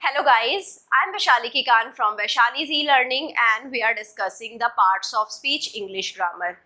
Hello guys, I'm Vaishali Kikan from Vaishali's e-learning and we are discussing the parts of speech English grammar.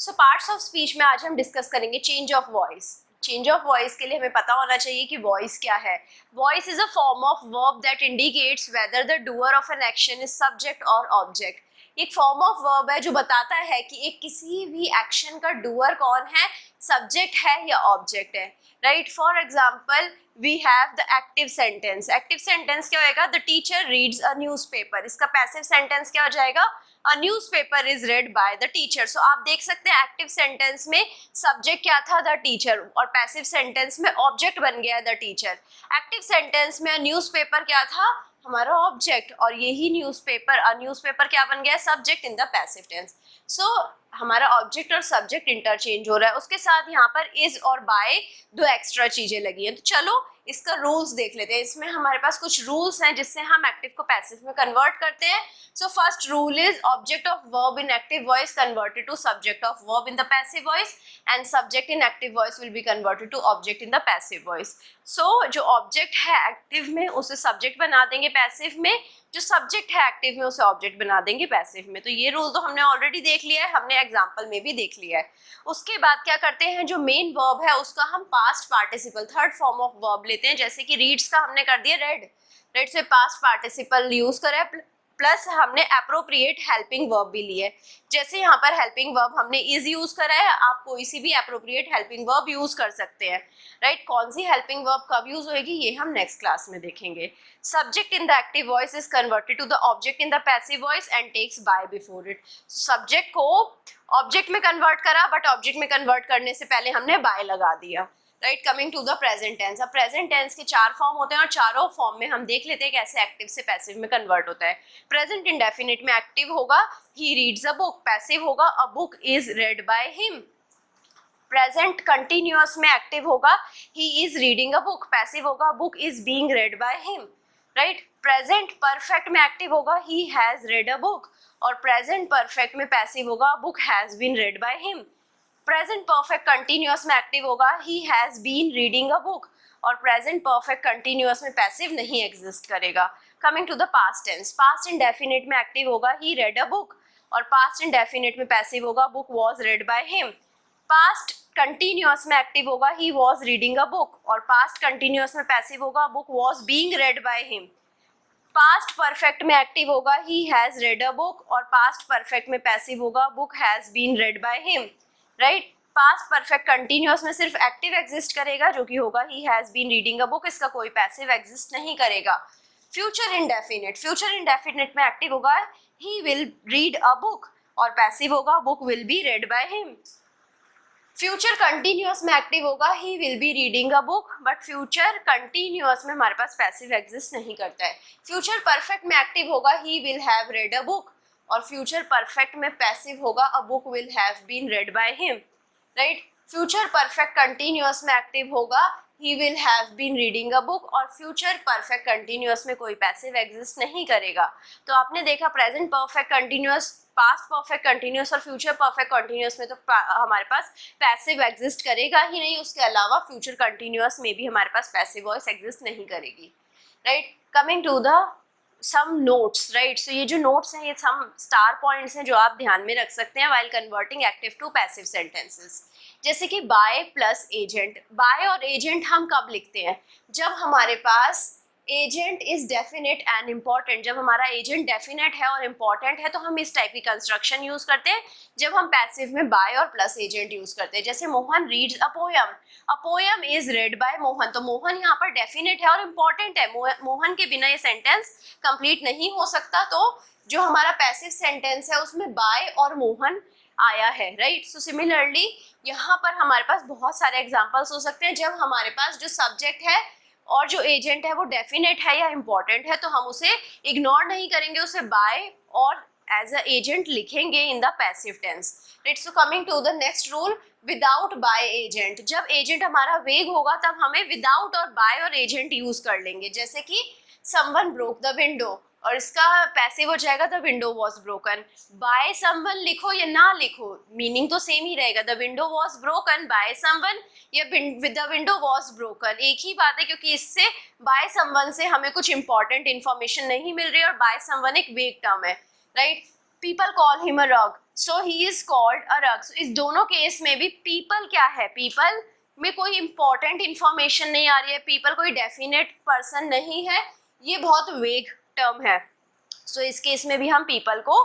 So parts of speech में आज हम discuss करेंगे change of voice. Change of voice के लिए हमें पता होना चाहिए कि वॉइस क्या है. Voice is a form of verb that indicates whether the doer of an action is subject और ऑब्जेक्ट. एक फॉर्म ऑफ वर्ब है जो बताता है कि एक किसी भी एक्शन का डूअर कौन है, सब्जेक्ट है या ऑब्जेक्ट है. Right, for example we have the active sentence. Active sentence क्या होएगा? The teacher reads a newspaper. इसका पैसिव सेंटेंस क्या हो जाएगा? A newspaper is read by the teacher. So आप देख सकते हैं एक्टिव सेंटेंस में सब्जेक्ट क्या था? द टीचर, और पैसिव सेंटेंस में ऑब्जेक्ट बन गया द टीचर. एक्टिव सेंटेंस में न्यूज़पेपर क्या था? हमारा ऑब्जेक्ट, और यही न्यूज़पेपर, अ न्यूज़पेपर क्या बन गया? Subject in the passive tense. So हमारा ऑब्जेक्ट और सब्जेक्ट इंटरचेंज हो रहा है. उसके साथ यहाँ पर इज और बाय दो एक्स्ट्रा चीजें लगी हैं. तो चलो इसका रूल्स देख लेते हैं. इसमें हमारे पास कुछ रूल्स हैं जिससे हम एक्टिव को पैसिव में कन्वर्ट करते हैं. So first rule is object of verb in active voice converted to subject of verb in the passive voice and subject in active voice will be converted to object in the passive voice. So जो object है active में उसे subject बना देंगे passive में, जो subject है active में उसे ऑब्जेक्ट बना देंगे पैसिव में. तो ये रूल तो हमने ऑलरेडी देख लिया है, हमने एग्जांपल में भी देख लिया है. उसके बाद क्या करते हैं, जो मेन वर्ब है उसका हम past participle third form of verb लेते हैं. जैसे कि रीड्स का हमने कर दिया रेड, रेड से पास्ट पार्टिसिपल यूज करें, प्लस हमने एप्रोप्रिएट हेल्पिंग वर्ब भी ली है. जैसे यहाँ पर हेल्पिंग वर्ब हमने इज यूज करा है, आप कोई सी भी एप्रोप्रिएट हेल्पिंग वर्ब यूज कर सकते हैं. राइट, कौन सी हेल्पिंग वर्ब कब यूज होगी ये हम नेक्स्ट क्लास में देखेंगे. Subject in the active voice is converted to the object in the passive voice and takes by before it. Subject को ऑब्जेक्ट में कन्वर्ट करा, बट ऑब्जेक्ट में कन्वर्ट करने से पहले हमने बाय लगा दिया. Right, coming to the present tense. अब प्रेजेंट टेंस के चार फॉर्म होते हैं और चारों फॉर्म में हम देख लेते हैं कैसे एक्टिव से पैसिव में कन्वर्ट होता है. प्रेजेंट इंडेफिनिट में एक्टिव होगा he reads a book, passive होगा a book is read by him. Present continuous में एक्टिव होगा he is reading a book, passive होगा book is being read by him. Right, present perfect में active होगा he has read a book, और present perfect में passive होगा book has been read by him. Present perfect continuous में active होगा he has been reading a book, और present perfect continuous में passive नहीं एग्जिस्ट करेगा. Coming to the past tense. Past indefinite में active होगा ही रेड अ बुक, और past indefinite में पैसिव होगा book was read by him. Past continuous में एक्टिव होगा he was reading a book, और पास्ट कंटिन्यूअस में पैसिव होगा book was being read by him. Past perfect में active होगा he has read a book, और past perfect में passive होगा book has been read by him. Right, past perfect continuous में सिर्फ एक्टिव एग्जिस्ट करेगा जो कि होगा he has been reading a book, इसका कोई पैसिव एग्जिस्ट नहीं करेगा. Future indefinite. फ्यूचर इंडेफिनिट में एक्टिव होगा he will read a book, और पैसिव होगा book will be read by him. Future continuous में एक्टिव होगा he will be reading a book, but future continuous में हमारे पास पैसिव एग्जिस्ट नहीं करता है. फ्यूचर परफेक्ट में एक्टिव होगा he will have read a book, और फ्यूचर परफेक्ट में पैसिव होगा a book will have been read by him. Right, future perfect continuous में एक्टिव होगा he will have been reading a book, और future perfect continuous में कोई passive exist नहीं करेगा. तो आपने देखा present perfect continuous, past perfect continuous और फ्यूचर परफेक्ट कंटिन्यूअस में तो हमारे पास पैसिव एग्जिस्ट करेगा ही नहीं. उसके अलावा फ्यूचर कंटिन्यूअस में भी हमारे पास पैसिव वॉइस एग्जिस्ट नहीं करेगी. Right, coming to the some notes. Right, so ये जो नोट्स हैं ये सम स्टार पॉइंट्स हैं जो आप ध्यान में रख सकते हैं while converting active to passive sentences. जैसे कि बाय प्लस एजेंट. बाय और एजेंट हम कब लिखते हैं? जब हमारे पास agent is definite and important. जब हमारा एजेंट डेफिनेट है और इम्पॉर्टेंट है तो हम इस टाइप की कंस्ट्रक्शन यूज करते हैं. जब हम पैसिव में बाय और प्लस एजेंट यूज करते हैं, जैसे Mohan reads a poem, a poem is read by Mohan. तो मोहन यहाँ पर डेफिनेट है और इम्पॉर्टेंट है. मोहन के बिना ये सेंटेंस कंप्लीट नहीं हो सकता. तो जो हमारा पैसिव सेंटेंस है उसमें बाय और मोहन आया है. राइट, सो सिमिलरली यहाँ पर हमारे पास बहुत सारे एग्जाम्पल्स हो सकते हैं. जब हमारे पास जो सब्जेक्ट है और जो एजेंट है वो डेफिनेट है या इम्पॉर्टेंट है तो हम उसे इग्नोर नहीं करेंगे, उसे बाय और एज अ एजेंट लिखेंगे in the passive tense. Right, so coming to the next rule, without by agent. जब एजेंट हमारा वेग होगा तब हमें विदाउट और बाय और एजेंट यूज कर लेंगे. जैसे कि समवन ब्रोक द विंडो, और इसका पैसिव हो जाएगा the window was broken. By someone लिखो या ना लिखो, मीनिंग तो सेम ही रहेगा, the window was broken by someone या द विंडो वॉज ब्रोकन, एक ही बात है, क्योंकि इससे बाय समवन से हमें कुछ इंपॉर्टेंट इन्फॉर्मेशन नहीं मिल रही है और बाय समवन एक वेग टर्म है, right. People call him a रग, सो ही इज कॉल्ड अ रग। इस दोनों केस में भी पीपल क्या है, पीपल में कोई इंपॉर्टेंट इन्फॉर्मेशन नहीं आ रही है, पीपल कोई डेफिनेट पर्सन नहीं है, ये बहुत वेग टर्म है। सो इस केस में भी हम पीपल को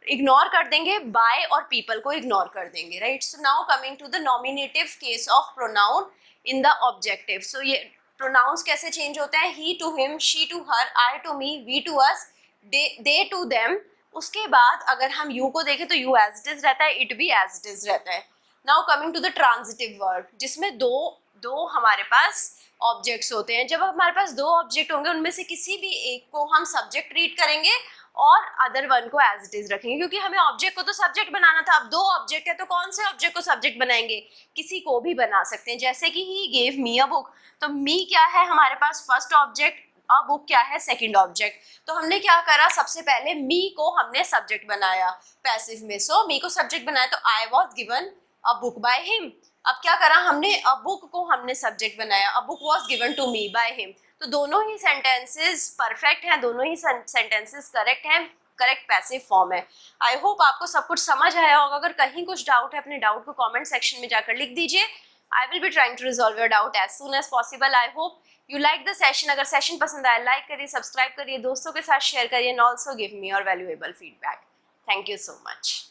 इग्नोर कर देंगे, बाय और पीपल को इग्नोर कर देंगे, right. So now coming to the nominative case of pronoun in the objective. So ये प्रोनाउंस कैसे चेंज होते हैं, he to him, she to her, I to me, we to us, they to them. उसके बाद अगर हम you को देखें तो यू एज इट इज रहता है, इट भी एज इट इज रहता है। Now coming to the transitive word, जिसमें दो हमारे पास ऑब्जेक्ट्स होते हैं। जब हमारे पास दो ऑब्जेक्ट होंगे उनमें से किसी भी एक को हम सब्जेक्ट ट्रीट करेंगे और अदर वन को एज इट इज रखेंगे, क्योंकि हमें ऑब्जेक्ट को तो सब्जेक्ट बनाना था। अब दो ऑब्जेक्ट है तो कौन से ऑब्जेक्ट को सब्जेक्ट बनाएंगे, किसी को भी बना सकते हैं, जैसे कि he gave me a book, तो मी क्या है हमारे पास फर्स्ट ऑब्जेक्ट, अ बुक क्या है सेकंड ऑब्जेक्ट। तो हमने क्या करा, सबसे पहले मी को हमने सब्जेक्ट बनाया पैसिव में, सो मी को सब्जेक्ट बनाया, तो I was given a book by him. अब क्या करा हमने, अ बुक को हमने सब्जेक्ट बनाया, a book was given to me by him. तो दोनों ही सेंटेंसेस परफेक्ट हैं, दोनों ही सेंटेंसेस करेक्ट हैं, करेक्ट पैसिव फॉर्म है। आई होप आपको सब कुछ समझ आया होगा। अगर कहीं कुछ डाउट है अपने डाउट को कमेंट सेक्शन में जाकर लिख दीजिए। I will be trying to resolve your doubt as soon as possible. I hope you like the session. अगर सेशन पसंद आया लाइक करिए, सब्सक्राइब करिए, दोस्तों के साथ शेयर करिए and also give me your valuable feedback. Thank you so much.